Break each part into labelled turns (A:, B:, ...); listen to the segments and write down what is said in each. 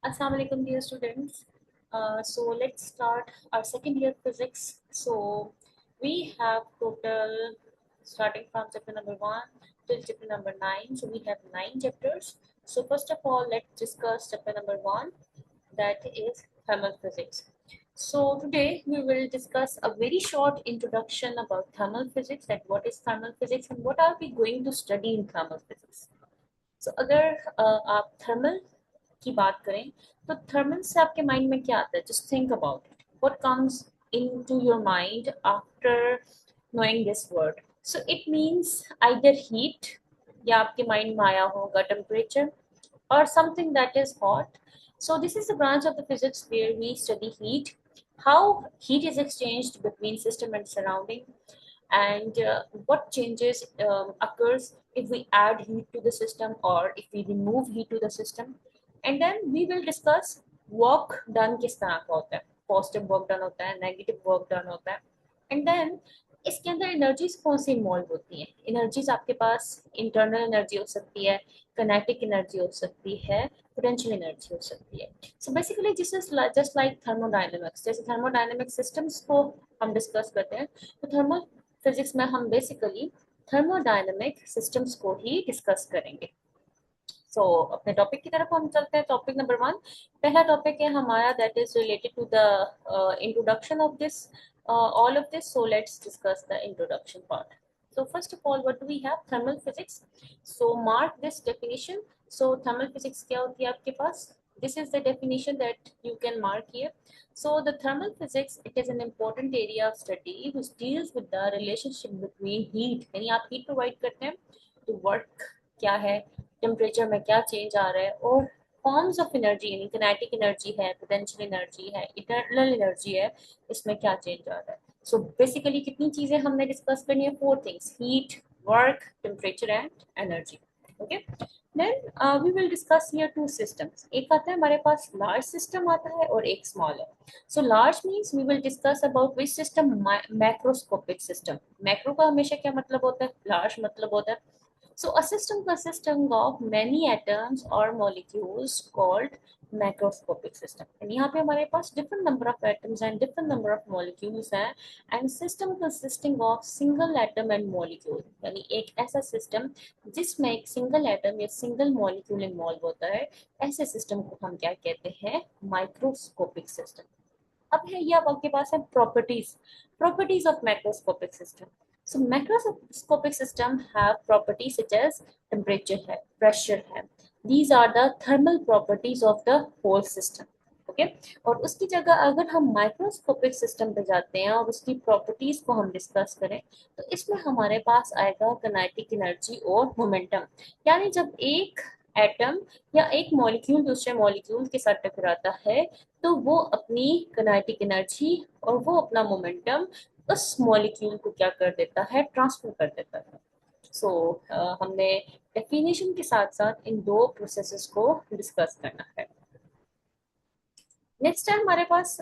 A: Assalamu alaikum, dear students. So let's start our second year physics. So we have total starting from chapter number 1 till chapter number 9. So we have 9 chapters. So first of all, let's discuss chapter number 1, that is thermal physics. So today we will discuss a very short introduction about thermal physics, that what is thermal physics and what are we going to study in thermal physics. So अगर आप thermal की बात करें तो thermal से आपके mind में क्या आता है? Just think about it, what comes into your mind after knowing this word. So it means either heat, या आपके माइंड में आया होगा temperature, or something that is hot. So this is the branch of the physics where we study heat, how heat is exchanged between system and surrounding, and what changes occurs if we add heat to the system or if we remove heat to the system. And then we will discuss work done किस तरह का होता है, positive work done होता है, negative work done होता है. And then इसके अंदर एनर्जीज कौन सी इन्वॉल्व होती हैं. एनर्जीज आपके पास इंटरनल एनर्जी हो सकती है, kinetic एनर्जी हो सकती है, पोटेंशियल एनर्जी हो सकती है. So basically this is just like thermodynamics. जैसे थर्मोडायनेमिक सिस्टम्स को हम डिस्कस करते हैं, तो थर्मल फिजिक्स में हम बेसिकली थर्मोडायनेमिक सिस्टम्स को ही डिस्कस करेंगे. सो अपने टॉपिक की तरफ हम चलते हैं. टॉपिक नंबर 1, पहला टॉपिक है हमारा, that is related to the introduction of this all of this. So let's discuss the introduction part. So first of all, what do we have? Thermal physics. So mark this definition. So thermal physics क्या होती है आपके पास? This is the definition that you can mark here. So the thermal physics, it is an important area of study which deals with the relationship between heat. यानी आप heat provide करते हैं तो work क्या है, टेम्परेचर में क्या change आ रहा है, और फॉर्म्स ऑफ एनर्जी यानी किनेटिक एनर्जी है, पोटेंशियल एनर्जी है, इंटरनल एनर्जी है, इसमें क्या चेंज आ रहा है. सो बेसिकली कितनी चीजें हमने डिस्कस करनी है? 4 things: heat, work, temperature and energy. Okay, then we will discuss here 2 systems. एक आता है हमारे पास लार्ज सिस्टम आता है और एक स्मॉल है. So large means we will discuss about which system, macroscopic system. Macro का हमेशा क्या मतलब होता है? लार्ज मतलब होता है. So a system consisting of many atoms or molecules called macroscopic system. And यहाँ पे हमारे पास different number of atoms and different number of molecules हैं, and system consisting of single atom and molecule. यानी एक ऐसा system जिसमें एक single atom या single molecule involve होता है, ऐसे system को हम क्या कहते हैं? Microscopic system. अब है ये आपके पास है properties of macroscopic system. So macroscopic system have properties such as temperature है, pressure है. These are the thermal properties of the whole system. Okay, और उसकी जगह अगर हम माइक्रोस्कोपिक सिस्टम पे जाते हैं और उसकी प्रॉपर्टीज को हम डिस्कस करें, तो इसमें हमारे पास आएगा किनेटिक एनर्जी और मोमेंटम. यानी जब एक एटम या एक मॉलिक्यूल दूसरे मॉलिक्यूल के साथ टकराता है, तो वो अपनी किनेटिक एनर्जी और वो अपना मोमेंटम उस मॉलिक्यूल को क्या कर देता है? ट्रांसफर कर देता है. सो हमने डेफिनेशन के साथ साथ इन 2 प्रोसेसेस को डिस्कस करना है. नेक्स्ट है हमारे पास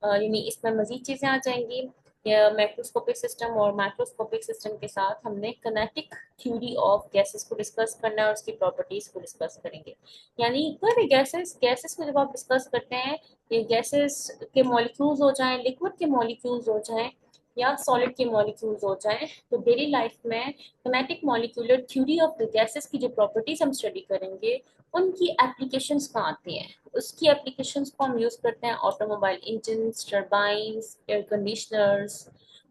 A: यानी इसमें मजीद चीजें आ जाएंगी. मैक्रोस्कोपिक सिस्टम और माइक्रोस्कोपिक सिस्टम के साथ हमने किनेटिक थ्योरी ऑफ गैसेस को डिस्कस करना है और उसकी प्रॉपर्टीज को डिस्कस करेंगे. यानी कोई भी गैसेस को जब आप डिस्कस करते हैं, ये गैसेस के मॉलिक्यूल्स हो जाएं, लिक्विड के मॉलिक्यूल्स हो जाएं या सॉलिड के मॉलिक्यूल्स हो जाएं, तो डेली लाइफ में kinetic molecular theory of the gases की जो प्रॉपर्टीज हम स्टडी करेंगे, उनकी एप्लीकेशंस कहाँ आती हैं? उसकी एप्लीकेशंस को हम यूज करते हैं automobile engines, turbines, air conditioners,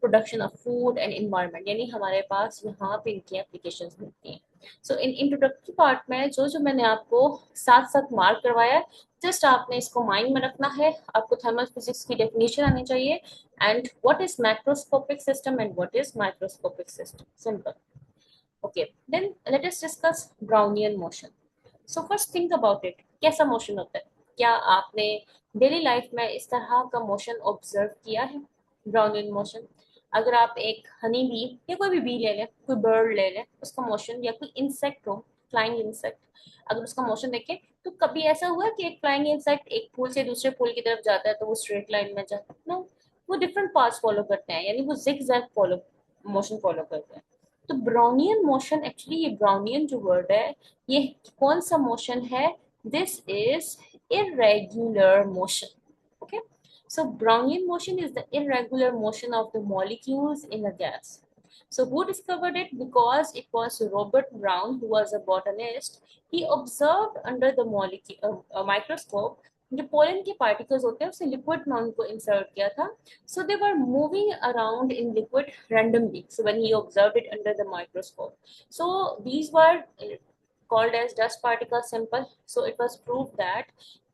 A: production of food and environment. यानी हमारे पास यहाँ पे इनकी एप्लीकेशंस मिलती हैं. सो इन इंट्रोडक्टरी पार्ट में जो मैंने आपको साथ साथ मार्क करवाया है, जस्ट आपने इसको माइंड में रखना है. आपको थर्मल फिजिक्स की डेफिनेशन आनी चाहिए, and what is macroscopic system and what is microscopic system. Simple. Okay, then let us discuss Brownian motion. So first think about it. कैसा मोशन होता है? क्या आपने डेली लाइफ में इस तरह का मोशन ऑब्जर्व किया है? Brownian motion. अगर आप एक हनी बी या कोई भी बी ले लें, कोई बर्ड ले लें, उसका मोशन, या कोई इंसेक्ट हो, फ्लाइंग इंसेक्ट, अगर उसका मोशन देखें, तो कभी ऐसा हुआ कि एक फ्लाइंग इंसेक्ट एक फूल से दूसरे फूल की तरफ जाता है तो वो स्ट्रेट लाइन में जाता है? नो, वो डिफरेंट पाथ्स फॉलो करते हैं, यानी वो जिगजैग फॉलो मोशन फॉलो करते हैं. तो ब्राउनियन मोशन, एक्चुअली ये ब्राउनियन जो वर्ड है, ये कौन सा मोशन है? This is irregular motion. Okay, so Brownian motion is the irregular motion of the molecules in a gas. So who discovered it? Because it was Robert Brown, who was a botanist. He observed under the microscope जो pollen के particles होते हैं उसे liquid में उनको insert किया था. So they were moving around in liquid randomly. So when he observed it under the microscope, so these were called as dust particles simple. So it was proved that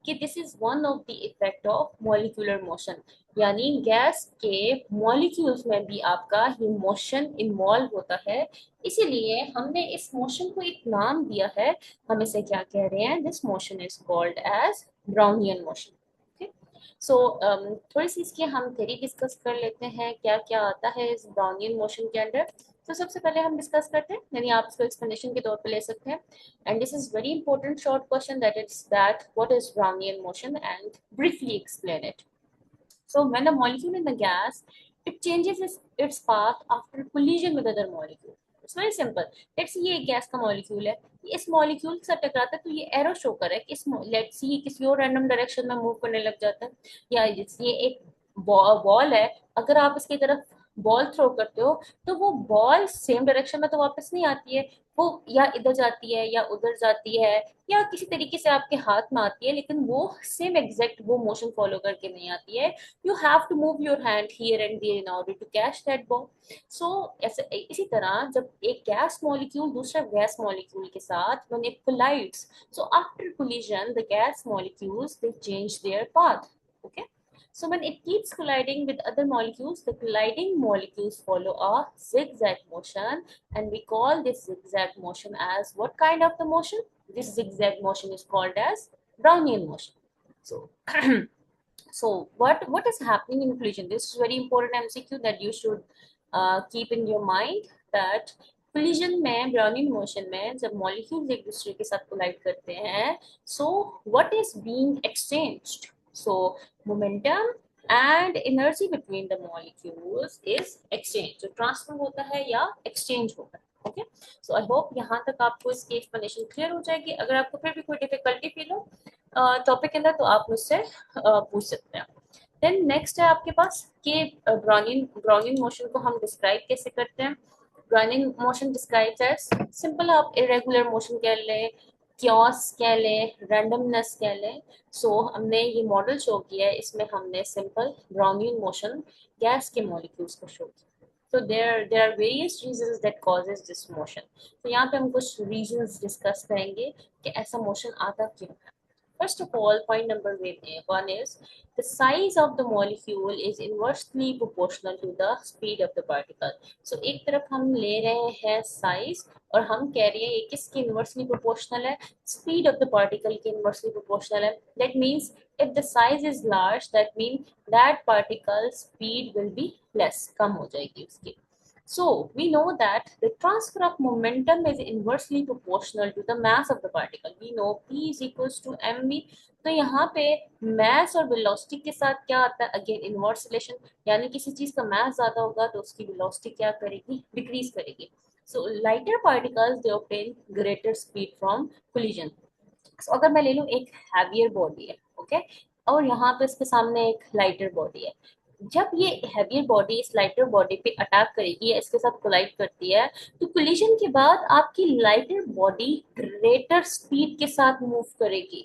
A: कि this is one of the effect of molecular motion. यानी gas के molecules में भी आपका ही motion involve होता है. इसीलिए हमने इस मोशन को एक नाम दिया है. हम इसे क्या कह रहे हैं? This motion is called as Brownian motion. So थोड़ी सी इसकी हम थ्योरी डिस्कस कर लेते हैं, क्या क्या आता है इस ब्राउनियन मोशन के अंदर. तो सबसे पहले हम डिस्कस करते हैं, यानी आप इसको एक्सप्लेनेशन के तौर पे ले सकते हैं. And this is very important short question, that is that what is Brownian motion and briefly explain it. So when a molecule in the gas, it changes its path after collision with other molecule. It's very simple. Let's see ये एक gas का molecule है, इस molecule के साथ टकराता है तो ये एरो शो कर रहा है कि इस लेट्स सी किसी और रैंडम डायरेक्शन में मूव करने लग जाता है. या ये एक बॉल है, अगर आप इसकी तरफ बॉल थ्रो करते हो तो वो बॉल सेम डायरेक्शन में तो वापस नहीं आती है, वो या इधर जाती है या उधर जाती है या किसी तरीके से आपके हाथ में आती है, लेकिन वो सेम एग्जैक्ट वो मोशन फॉलो करके नहीं आती है. You have to move your hand here and there in order to catch that ball. So इसी तरह जब एक गैस मॉलिक्यूल दूसरा गैस मॉलिक्यूल के साथ when it collides, so after collision the gas molecules they change their path. Okay, so when it keeps colliding with other molecules, the colliding molecules follow a zigzag motion, and we call this zigzag motion as what kind of the motion? This zigzag motion is called as Brownian motion. So so what is happening in collision? This is very important MCQ that you should keep in your mind, that collision में Brownian motion में जब molecules एक दूसरे के साथ collide करते हैं, so what is being exchanged? So momentum and energy between the molecules is exchange. जो transfer होता है या exchange होता है. Okay, so I hope यहाँ तक आपको इसकी explanation clear हो जाएगी. अगर आपको फिर भी कोई difficulty feel हो टॉपिक के अंदर तो आप मुझसे पूछ सकते हैं. देन नेक्स्ट है आपके पास कि ब्राउनियन मोशन को हम डिस्क्राइब कैसे करते हैं. Brownian motion describes as simple, आप इरेगुलर मोशन कह लें, क्योस कह लें, रैंडमनेस कह लें. सो हमने ये मॉडल शो किया है, इसमें हमने सिंपल ब्राउनियन मोशन गैस के मॉलिक्यूल्स को शो किया. So there are various reasons that causes this motion. तो यहाँ पे हम कुछ reasons discuss करेंगे कि ऐसा motion आता क्यों है. First of all, point number one is the size of the molecule is inversely proportional to the speed of the particle. So एक तरफ हम ले रहे हैं size और हम कह रहे हैं ये किसके inversely proportional है? Speed of the particle के inversely proportional है. That means if the size is large, that means that particle speed will be less, कम हो जाएगी उसकी. So we know that the transfer of momentum is inversely proportional to the mass of the particle. We know P is equals to mv. तो यहाँ पे mass और velocity के साथ क्या आता है? Again inverse relation, यानी किसी चीज का mass ज्यादा होगा तो उसकी velocity क्या करेगी? Decrease करेगी. So lighter particles they obtain greater speed from collision. So अगर मैं ले लूँ एक heavier body है, okay, और यहाँ पे इसके सामने एक lighter body है. जब ये हैवियर बॉडी इस लाइटर बॉडी पे अटैक करेगी या इसके साथ कोलाइड करती है, तो कोलिजन के बाद आपकी लाइटर बॉडी ग्रेटर स्पीड के साथ मूव करेगी.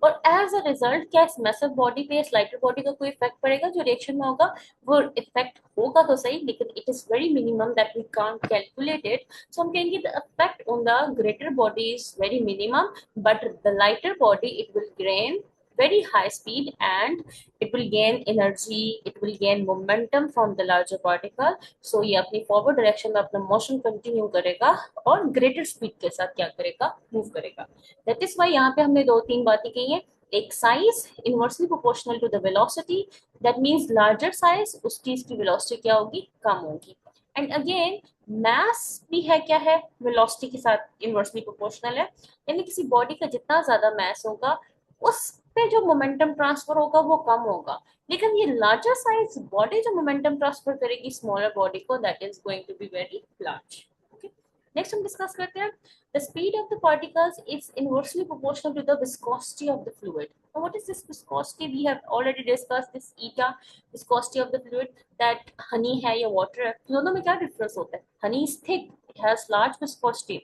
A: और एज अ रिजल्ट क्या इस मैसिव बॉडी पे इस लाइटर बॉडी का कोई इफेक्ट पड़ेगा? जो रिएक्शन में होगा वो इफेक्ट होगा तो सही, लेकिन it is very minimum that we can't calculate it. So हम कहेंगे the effect on the greater body is very minimum, but the lighter body it will gain very high speed and it will gain energy, it will gain momentum from the larger particle. So ये अपनी forward direction में अपना motion continue करेगा और greater speed के साथ क्या करेगा? Move करेगा. That is why यहाँ पे हमने दो तीन बातें कही हैं. एक size inversely proportional to the velocity, that means larger size उस चीज की velocity क्या होगी? कम होगी. And again mass भी है क्या है? Velocity के साथ inversely proportional है, यानी किसी body का जितना ज्यादा mass होगा उस पे जो मोमेंटम ट्रांसफर होगा वो कम होगा. लेकिन ये लार्जर साइज बॉडी जो मोमेंटम ट्रांसफर करेगी स्मॉलर बॉडी को, that is going to be very large. Okay, next हम डिस्कस करते हैं the speed of the particles is inversely proportional to the viscosity of the fluid. Now what is this viscosity? We have already discussed this eta viscosity of the fluid, that honey है या water है, दोनों में क्या difference होता है? Honey is thick, it has large viscosity,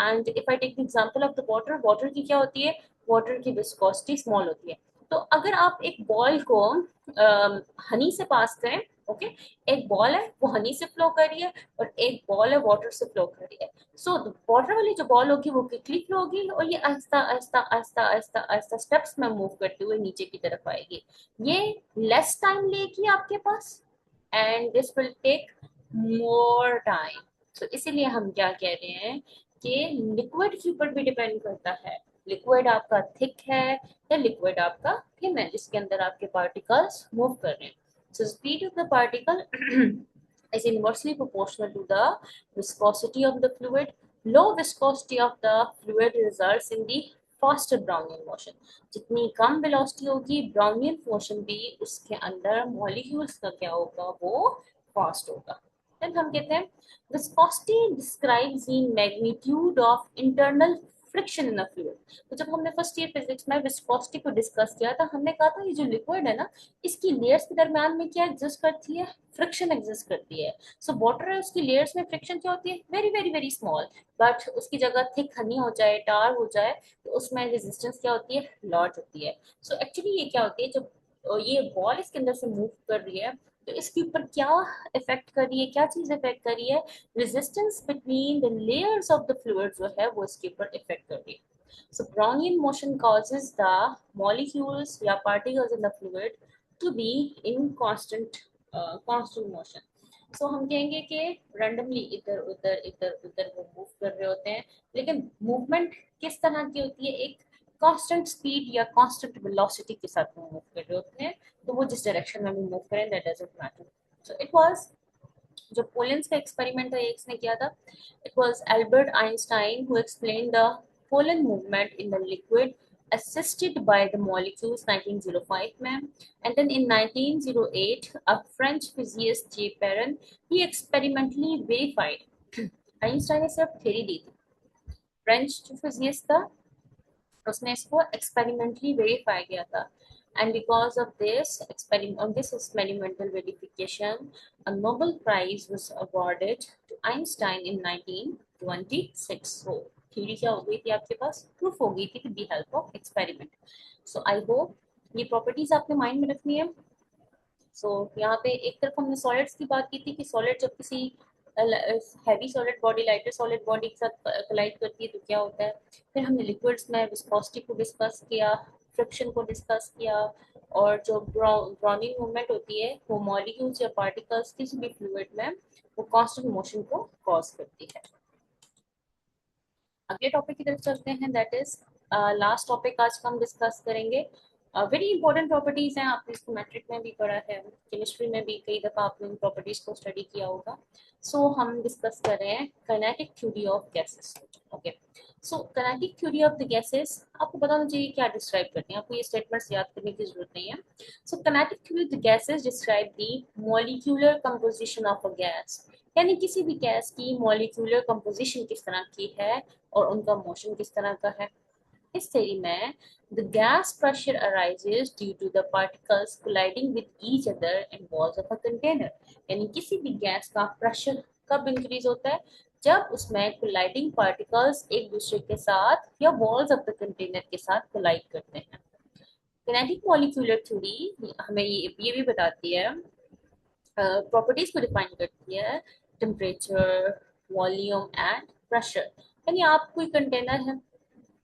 A: and if I take the example of the water, water की क्या होती है? Water की viscosity small होती है. तो अगर आप एक बॉल को हनी से पास करें, ओके, एक बॉल है वो हनी से फ्लो कर रही है और एक बॉल है वाटर से फ्लो कर रही है. सो वाटर वाली जो बॉल होगी वो क्विकली फ्लो होगी और ये आहिस्ता आहिस्ता आहिस्ता आहिस्ता आहिस्ता स्टेप्स में मूव करते हुए नीचे की तरफ आएगी. ये लेस टाइम लेगी आपके पास and this will take more time. तो इसीलिए हम क्या कह रहे हैं कि लिक्विड के ऊपर भी डिपेंड करता है. लिक्विड आपका थिक है या लिक्विड आपका थिन है जिसके अंदर आपके पार्टिकल्स मूव कर रहे हैं. So speed of the particle is inversely proportional to the viscosity of the fluid. Low viscosity of the fluid results in the faster Brownian motion. जितनी कम velocity होगी Brownian motion भी उसके अंदर molecules का क्या होगा वो fast होगा. Then हम कहते हैं viscosity describes the magnitude of internal friction in a fluid. तो जब हमने फर्स्ट ईयर फिजिक्स में विस्कोसिटी को डिस्कस किया था हमने कहा था ये जो लिक्विड है ना इसकी लेयर्स के दरमियान में क्या एग्जिस्ट करती है? फ्रिक्शन एग्जिस्ट करती है. सो वाटर है उसकी लेयर्स में फ्रिक्शन क्या होती है? Very very very small. But उसकी जगह थिक हनी हो जाए टार हो जाए तो उसमें रेजिस्टेंस क्या होती है? लार्ज होती है. सो एक्चुअली ये क्या होती है जब ये बॉल इसके अंदर से मूव कर रही है तो इसके ऊपर क्या इफेक्ट कर रही है? क्या चीज इफेक्ट कर रही है? Resistance between the layers of the fluid जो है वो इसके ऊपर इफेक्ट कर रही है. So Brownian motion causes the molecules या particles in the fluid to be in constant motion. So हम कहेंगे कि randomly इधर उधर इधर उधर वो मूव कर रहे होते हैं लेकिन मूवमेंट किस तरह की होती है? एक कांस्टेंट स्पीड या कांस्टेंट वेलोसिटी के साथ मूव कर रहे होते हैं. तो वो जिस डायरेक्शन में भी मूव करें that doesn't matter. So it was जो पोलेंस का एक्सपेरिमेंट है इसने किया था. It was Albert Einstein who explain the pollen movement in the liquid assisted by the molecules 1905 में. And then in 1908 a French physicist J. Perron he experimentally verified. Einstein ने सिर्फ theory दी थी. French जो physicist था उसने इसको experimentally verify किया था. And because of this experimental verification, a Nobel Prize was awarded to Einstein in 1926. So, theory क्या हो गई थी आपके पास? प्रूफ हो गई थी with the help of experiment. So I hope ये प्रॉपर्टीज आपने माइंड में रखनी है. सो यहाँ पे एक तरफ हमने सॉलिड्स की बात की थी कि सॉलिड जब किसी heavy solid body lighter solid body के साथ कोलाइड करती है तो क्या होता है. फिर हमने लिक्विड्स में विस्कोसिटी को डिस्कस किया, फ्रिक्शन को डिस्कस किया और जो ब्राउनिंग मूवमेंट होती है वो मॉलिक्यूल्स या पार्टिकल्स किसी भी फ्लूइड में वो कांस्टेंट मोशन को कॉज करती है. अगले टॉपिक की तरफ चलते हैं दैट इज लास्ट टॉपिक आज का हम डिस्कस करेंगे. वेरी इंपॉर्टेंट प्रॉपर्टीज हैं. आपने इसको मैट्रिक में भी पढ़ा है, केमिस्ट्री में भी कई दफा आपने इन प्रॉपर्टीज को स्टडी किया होगा. सो हम डिस्कस कर रहे हैं kinetic theory of gases. Okay, so kinetic theory of the gases आपको बताना चाहिए क्या डिस्क्राइब करते हैं. आपको ये स्टेटमेंट्स याद करने की जरूरत नहीं है. So kinetic theory of the gases describe the molecular composition of a gas. यानी किसी भी गैस की मॉलिक्यूलर कंपोजिशन किस तरह की है और उनका मोशन किस तरह का है. इस थ्योरी में the gas pressure arises due to the particles colliding with each other in walls of a container. यानी किसी भी गैस का प्रेशर कब इंक्रीज होता है? जब उसमें कोलाइडिंग पार्टिकल्स एक दूसरे के साथ या वॉल्स ऑफ द कंटेनर के साथ कोलाइड करते हैं. किनेटिक मॉलिक्यूलर थ्योरी हमें ये भी बताती है, प्रॉपर्टीज को डिफाइन करती है, टेम्परेचर, वॉल्यूम एंड प्रेशर. यानी आप कोई कंटेनर है,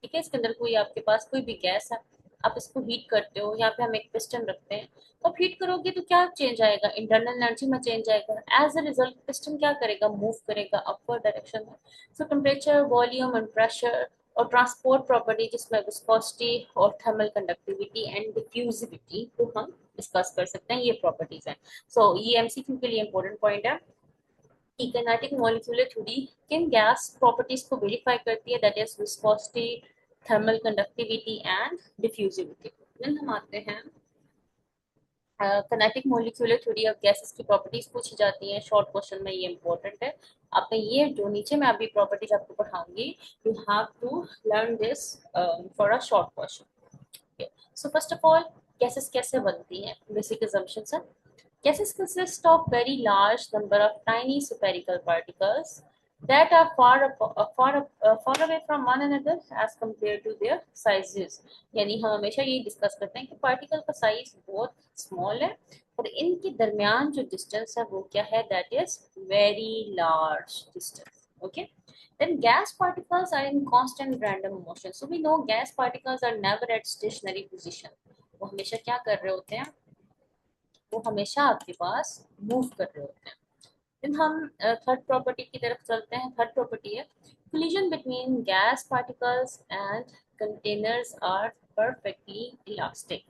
A: ठीक है, इसके अंदर कोई आपके पास कोई भी गैस है, आप इसको हीट करते हो. यहाँ पे हम एक पिस्टन रखते हैं तो आप हीट करोगे तो क्या चेंज आएगा? इंटरनल एनर्जी में चेंज आएगा. एज अ रिजल्ट पिस्टन क्या करेगा? मूव करेगा अपवर्ड डायरेक्शन में. सो टेम्परेचर, वॉल्यूम एंड प्रेशर और ट्रांसपोर्ट प्रॉपर्टी जिसमें विस्कोसिटी और थर्मल कंडक्टिविटी एंड डिफ्यूजिविटी को हम डिस्कस कर सकते हैं. ये प्रॉपर्टीज हैं. सो ये एमसीक्यू के लिए इंपॉर्टेंट पॉइंट है. किनेटिक मॉलिक्यूलर थ्योरी किन गैस प्रॉपर्टीज को वेरीफाई करती है? That is viscosity, thermal conductivity and diffusivity. Then हम आते हैं kinetic molecular theory of gases की प्रॉपर्टीज पूछी जाती हैं शॉर्ट क्वेश्चन में, ये इंपॉर्टेंट है। आपने ये जो नीचे मैं अभी प्रॉपर्टीज आपको पढ़ाऊंगी, you have to learn this for a short question. So first of all, gases कैसे बनती हैं? बेसिक assumptions है, gases consist of very large number of tiny spherical particles that are far away from one another as compared to their sizes। यानी हम हमेशा ये discuss करते हैं कि पार्टिकल का साइज बहुत स्मॉल है और इनके दरमियान जो डिस्टेंस है वो क्या है, that is very large distance. Okay, then gas particles are in constant random motion, so we know gas particles are never at stationary position। वो हमेशा क्या कर रहे होते हैं, वो हमेशा आपके पास मूव कर रहे होते हैं। फिर हम थर्ड प्रॉपर्टी की तरफ चलते हैं। थर्ड प्रॉपर्टी है collision between gas particles and containers are perfectly elastic।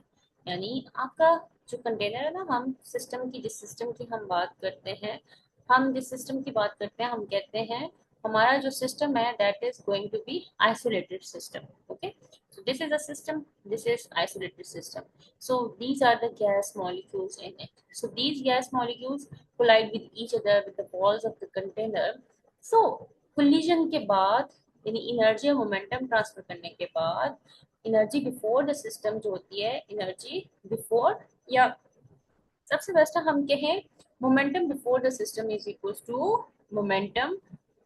A: यानी आपका जो कंटेनर है ना, हम सिस्टम की जिस सिस्टम की हम बात करते हैं, हम जिस सिस्टम की बात करते हैं हम कहते हैं हमारा जो सिस्टम है that is going to be isolated system. Okay, so this is a system, this is isolated system, so these are the gas molecules in it, so these gas molecules collide with each other with the walls of the container। so collision के बाद यानी energy और momentum transfer करने के बाद energy before the system जो होती है, एनर्जी बिफोर या सबसे बेस्ट हम कहें momentum before the system is equal to momentum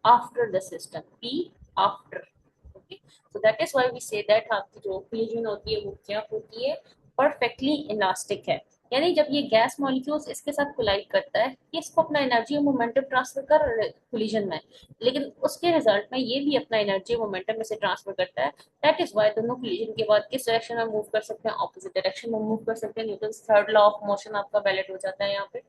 A: after the system, P after. Okay, so that is why we say that आपकी जो कोलिजन होती है वो क्या होती है, परफेक्टली इलास्टिक है। यानी जब ये गैस मॉलिक्यूल्स इसके साथ कोलाइड करता है, ये इसको अपना एनर्जी और मोमेंटम ट्रांसफर कर कोलिजन में, लेकिन उसके रिजल्ट में ये भी अपना एनर्जी और मोमेंटम में से ट्रांसफर करता है। दैट इज व्हाई दोनों कोलिजन के बाद किस डायरेक्शन में मूव कर सकते हैं, ऑपोजिट डायरेक्शन में मूव कर सकते हैं। Newton's third law of motion आपका वैलिड हो जाता है यहाँ पे।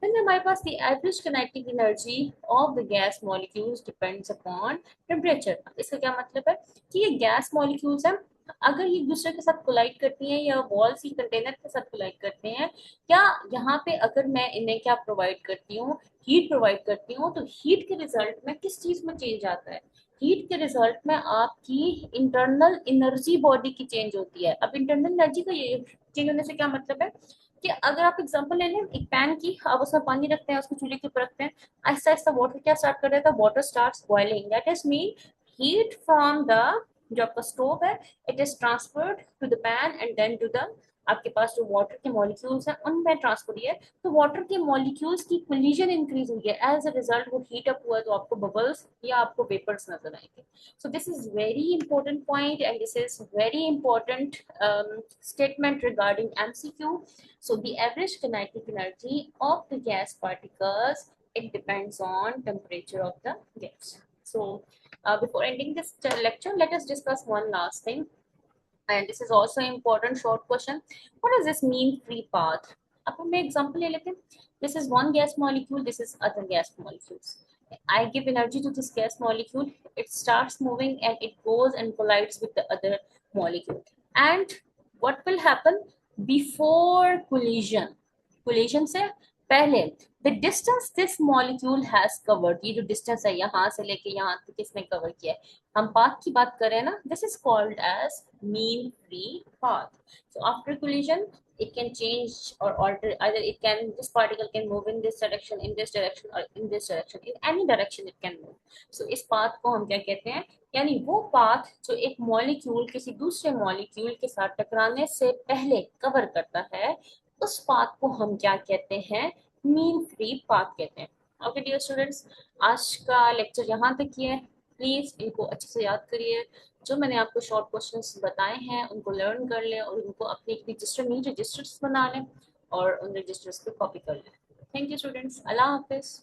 A: Then हमारे पास the average kinetic energy of the gas molecules depends upon temperature। इसका क्या मतलब है कि ये गैस मॉलिक्यूल्स हैं, अगर ये एक दूसरे के साथ कोलाइड करती हैं या वॉल्स ही कंटेनर के साथ कोलाइड करते हैं, या यहाँ पे अगर मैं इन्हें क्या प्रोवाइड करती हूँ, हीट प्रोवाइड करती हूँ, तो हीट के रिजल्ट में किस चीज में चेंज आता है, हीट के रिजल्ट में आपकी इंटरनल एनर्जी बॉडी की चेंज होती है। अब इंटरनल एनर्जी का ये चेंज होने से क्या मतलब है कि अगर आप एग्जांपल ले लें एक पैन की, आप उसमें पानी रखते हैं, उसको चूल्हे के ऊपर रखते हैं, आहिस्ता आहिस्ता वाटर क्या स्टार्ट कर देता है, water starts boiling, that is mean heat from the जो आपका स्टोव है it is transferred to the pan and then to the आपके पास जो वाटर के मॉलिक्यूल्स हैं उनमें ट्रांसफर हुई है। तो वाटर के मॉलिक्यूल्स की कोलिजन इंक्रीज हुई है, एज अ रिजल्ट वो हीट अप हुआ है, तो आपको बबल्स या आपको वेपर्स नजर आएंगे। So this is very important point and this is very important statement regarding MCQ। So the average kinetic energy of the gas particles, it depends on temperature of the gas। So before ending this lecture, let us discuss one last thing, and this is also an important short question। What does this mean free path? अब हम example ले लेते हैं। This is one gas molecule, this is other gas molecules। I give energy to this gas molecule, it starts moving and it goes and collides with the other molecule। And what will happen before collision? Collision से पहले the distance this molecule has covered, ये जो distance है यहाँ से लेके यहाँ तक किसने cover किया है, हम path की बात करें ना, this is called as mean free path। So after collision it can change or alter, either it can, this particle can move in this direction, in this direction or in this direction, in any direction it can move। So इस path को हम क्या कहते हैं, यानी वो path जो एक molecule किसी दूसरे molecule के साथ टकराने से पहले cover करता है, उस पाथ को हम क्या कहते हैं, मीन फ्री पाथ कहते हैं। ओके डियर स्टूडेंट्स, आज का लेक्चर यहाँ तक ही है। प्लीज इनको अच्छे से याद करिए, जो मैंने आपको शॉर्ट क्वेश्चंस बताए हैं उनको लर्न कर लें और उनको अपने रजिस्टर में रजिस्टर्स बना लें और उन रजिस्टर्स को कॉपी कर लें। Thank you students, Allah Hafiz.